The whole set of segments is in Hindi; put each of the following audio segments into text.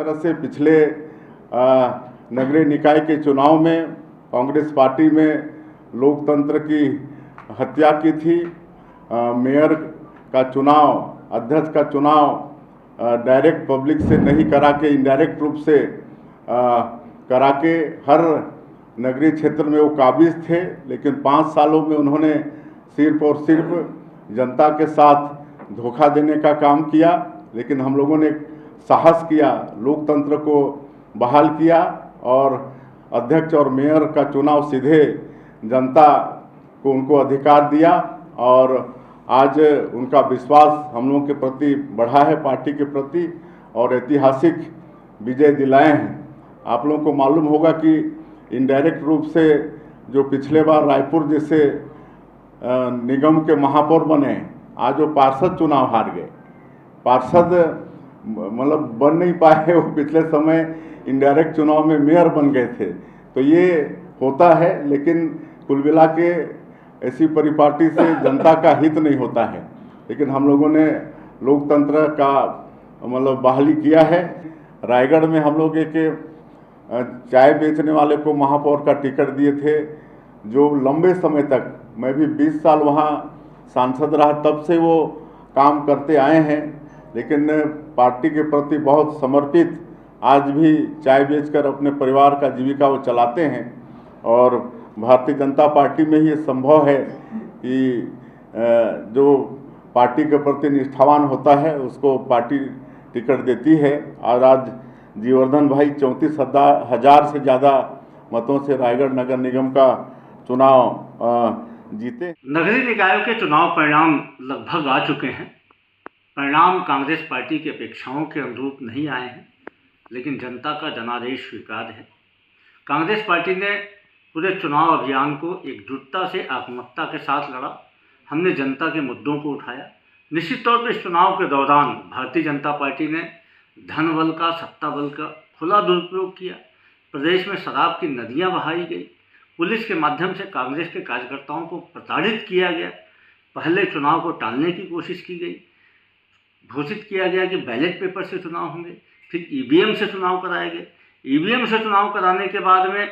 तरह से पिछले नगरीय निकाय के चुनाव में कांग्रेस पार्टी में लोकतंत्र की हत्या की थी। मेयर का चुनाव, अध्यक्ष का चुनाव डायरेक्ट पब्लिक से नहीं करा के इनडायरेक्ट रूप से करा के हर नगरीय क्षेत्र में वो काबिज थे, लेकिन 5 सालों में उन्होंने सिर्फ और सिर्फ जनता के साथ धोखा देने का काम किया। लेकिन हम लोगों ने साहस किया, लोकतंत्र को बहाल किया और अध्यक्ष और मेयर का चुनाव सीधे जनता को उनको अधिकार दिया और आज उनका विश्वास हम लोगों के प्रति बढ़ा है, पार्टी के प्रति, और ऐतिहासिक विजय दिलाए हैं। आप लोगों को मालूम होगा कि इनडायरेक्ट रूप से जो पिछले बार रायपुर जैसे निगम के महापौर बने, आज वो पार्षद चुनाव हार गए। पार्षद मतलब बन नहीं पाए, वो पिछले समय इनडायरेक्ट चुनाव में मेयर बन गए थे। तो ये होता है, लेकिन कुल मिला के ऐसी परिपाटी से जनता का हित नहीं होता है। लेकिन हम लोगों ने लोकतंत्र का मतलब बहाली किया है। रायगढ़ में हम लोग एक चाय बेचने वाले को महापौर का टिकट दिए थे, जो लंबे समय तक, मैं भी 20 साल वहाँ सांसद रहा, तब से वो काम करते आए हैं, लेकिन पार्टी के प्रति बहुत समर्पित, आज भी चाय बेचकर अपने परिवार का जीविका वो चलाते हैं। और भारतीय जनता पार्टी में ही ये संभव है कि जो पार्टी के प्रति निष्ठावान होता है उसको पार्टी टिकट देती है। और आज जीवर्धन भाई 34,000 से ज़्यादा मतों से रायगढ़ नगर निगम का चुनाव जीते। नगरीय निकायों के चुनाव परिणाम लगभग आ चुके हैं। परिणाम कांग्रेस पार्टी की अपेक्षाओं के अनुरूप नहीं आए हैं, लेकिन जनता का जनादेश स्वीकार है। कांग्रेस पार्टी ने पूरे चुनाव अभियान को एकजुटता से आक्रामकता के साथ लड़ा। हमने जनता के मुद्दों को उठाया। निश्चित तौर पर इस चुनाव के दौरान भारतीय जनता पार्टी ने धन बल का, सत्ता बल का खुला दुरुपयोग किया। प्रदेश में शराब की नदियां बहाई गई। पुलिस के माध्यम से कांग्रेस के कार्यकर्ताओं को प्रताड़ित किया गया। पहले चुनाव को टालने की कोशिश की गई। घोषित किया गया कि बैलेट पेपर से चुनाव होंगे, फिर ईवीएम से चुनाव कराए गए। ईवीएम से चुनाव कराने के बाद में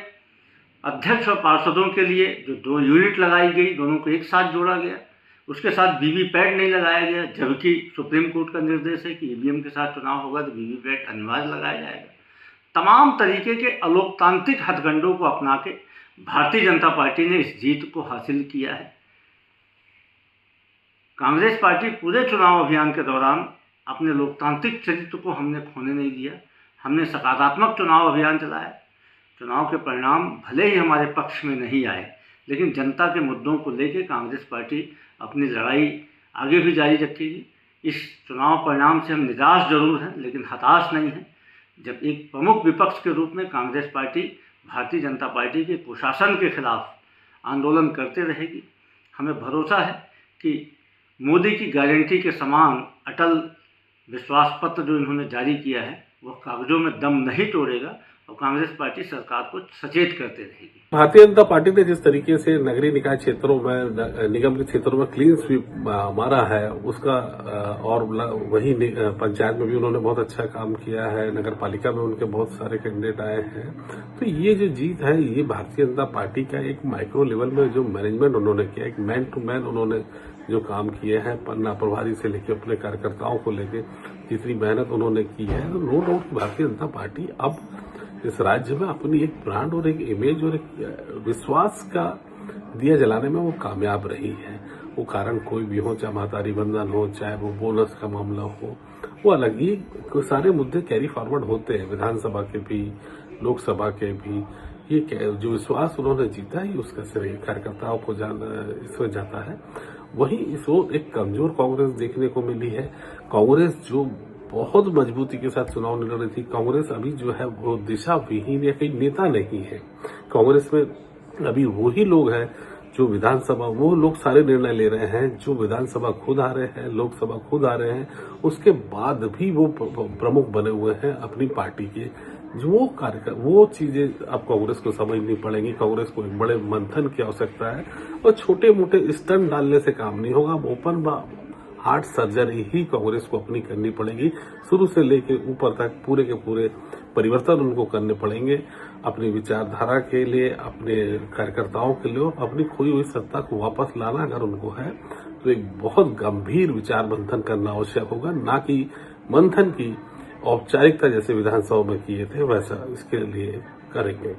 अध्यक्ष और पार्षदों के लिए जो 2 यूनिट लगाई गई, दोनों को एक साथ जोड़ा गया। उसके साथ वीवीपैट नहीं लगाया गया, जबकि सुप्रीम कोर्ट का निर्देश है कि ईवीएम के साथ चुनाव होगा तो वीवीपैट अनिवार्य लगाया जाएगा। तमाम तरीके के अलोकतांत्रिक हथकंडों को अपना के भारतीय जनता पार्टी ने इस जीत को हासिल किया है। कांग्रेस पार्टी पूरे चुनाव अभियान के दौरान अपने लोकतांत्रिक चरित्र को हमने खोने नहीं दिया। हमने सकारात्मक चुनाव अभियान चलाया। चुनाव के परिणाम भले ही हमारे पक्ष में नहीं आए, लेकिन जनता के मुद्दों को लेकर कांग्रेस पार्टी अपनी लड़ाई आगे भी जारी रखेगी। इस चुनाव परिणाम से हम निराश जरूर हैं, लेकिन हताश नहीं हैं। जब एक प्रमुख विपक्ष के रूप में कांग्रेस पार्टी भारतीय जनता पार्टी के कुशासन के खिलाफ आंदोलन करते रहेगी। हमें भरोसा है कि मोदी की गारंटी के समान अटल विश्वास पत्र जो इन्होंने जारी किया है वह कागजों में दम नहीं तोड़ेगा और कांग्रेस पार्टी सरकार को सचेत करते रहेगी। भारतीय जनता पार्टी ने जिस तरीके से नगरीय निकाय क्षेत्रों में, निगम के क्षेत्रों में क्लीन स्वीप मारा है, उसका और वही पंचायत में भी उन्होंने बहुत अच्छा काम किया है। नगर पालिका में उनके बहुत सारे कैंडिडेट आए हैं। तो ये जो जीत है, ये भारतीय जनता पार्टी का एक माइक्रो लेवल में जो मैनेजमेंट उन्होंने किया, एक मैन टू मैन उन्होंने जो काम किए हैं, पन्ना प्रभारी से लेकर अपने कार्यकर्ताओं को लेकर जितनी मेहनत उन्होंने की है, तो no doubt Bharatiya Janata party अब इस राज्य में अपनी एक ब्रांड और एक इमेज और एक विश्वास का दिया जलाने में वो कामयाब रही है। वो कारण कोई भी हो, चाहे महतारी बंधन हो, चाहे वो बोनस का मामला हो, वो अलग ही सारे मुद्दे कैरी फॉरवर्ड होते हैं, विधानसभा के भी, लोकसभा के भी। ये जो विश्वास उन्होंने जीता है, उसका श्रेय कार्यकर्ताओं को इसमें जाता है। वहीं इस ओर एक कमजोर कांग्रेस देखने को मिली है। कांग्रेस जो बहुत मजबूती के साथ चुनाव लड़ रही थी, कांग्रेस अभी जो है वो दिशा विहीन या कहीं नेता नहीं है। कांग्रेस में अभी वही लोग हैं जो विधानसभा, वो लोग सारे निर्णय ले रहे हैं, जो विधानसभा खुद आ रहे हैं, लोकसभा खुद आ रहे हैं, उसके बाद भी वो प्रमुख बने हुए हैं अपनी पार्टी के। वो चीजें अब कांग्रेस को समझनी पड़ेगी। कांग्रेस को एक बड़े मंथन की आवश्यकता है और छोटे मोटे स्टंट डालने से काम नहीं होगा। हार्ट सर्जरी ही कांग्रेस को अपनी करनी पड़ेगी। शुरू से लेकर ऊपर तक पूरे के पूरे परिवर्तन उनको करने पड़ेंगे अपनी विचारधारा के लिए, अपने कार्यकर्ताओं के लिए। अपनी खोई हुई सत्ता को वापस लाना अगर उनको है तो एक बहुत गंभीर विचार मंथन करना आवश्यक होगा, ना कि मंथन की औपचारिकता जैसे विधानसभा में किए थे वैसा इसके लिए करेंगे।